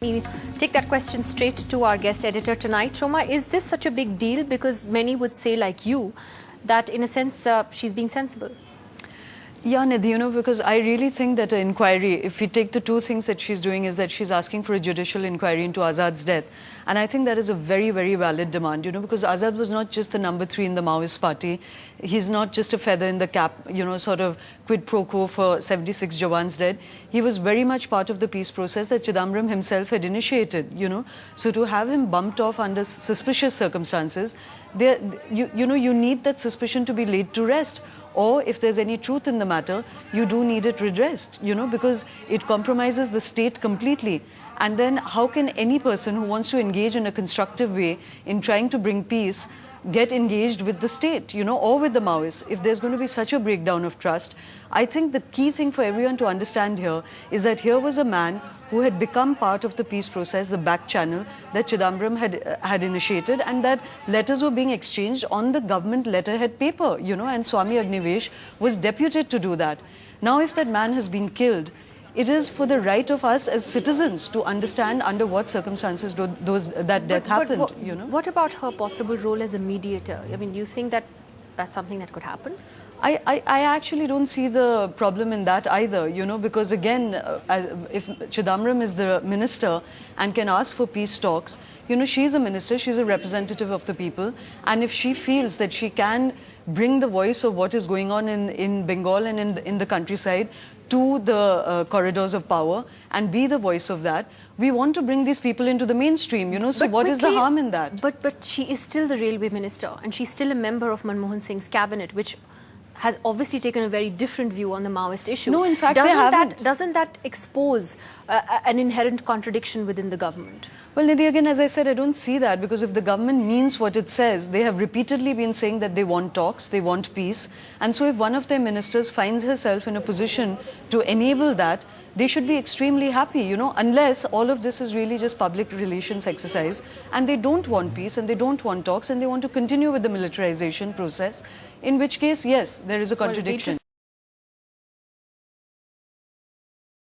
We take that question straight to our guest editor tonight. Roma, is this such a big deal? Because many would say, like you, that in a sense she's being sensible. Yeah, Nidhi, because I really think that an inquiry, if we take the two things that she's doing, is that she's asking for a judicial inquiry into Azad's death. And I think that is a very, very valid demand, because Azad was not just the number 3 in the Maoist party. He's not just a feather in the cap, sort of quid pro quo for 76 Jawans dead. He was very much part of the peace process that Chidambaram himself had initiated, So to have him bumped off under suspicious circumstances, you need that suspicion to be laid to rest. Or if there's any truth in the matter, you do need it redressed, because it compromises the state completely. And then how can any person who wants to engage in a constructive way in trying to bring peace get engaged with the state, or with the Maoists? If there's going to be such a breakdown of trust, I think the key thing for everyone to understand here is that here was a man who had become part of the peace process, the back channel that Chidambaram had initiated, and that letters were being exchanged on the government letterhead paper, and Swami Agnivesh was deputed to do that. Now, if that man has been killed, it is for the right of us as citizens to understand under what circumstances that death happened. What about her possible role as a mediator? I mean, do you think that that's something that could happen? I actually don't see the problem in that either, because again, if Chidambaram is the minister and can ask for peace talks, she's a minister, she's a representative of the people, and if she feels that she can bring the voice of what is going on in Bengal and in the countryside to the corridors of power and be the voice of that, we want to bring these people into the mainstream, so what is the harm in that? But she is still the railway minister, and she's still a member of Manmohan Singh's cabinet, which has obviously taken a very different view on the Maoist issue. No, in fact, doesn't that expose an inherent contradiction within the government? Well, Nidhi, again, as I said, I don't see that, because if the government means what it says, they have repeatedly been saying that they want talks, they want peace. And so if one of their ministers finds herself in a position to enable that, they should be extremely happy, unless all of this is really just public relations exercise and they don't want peace and they don't want talks and they want to continue with the militarization process, in which case, yes, there is a contradiction.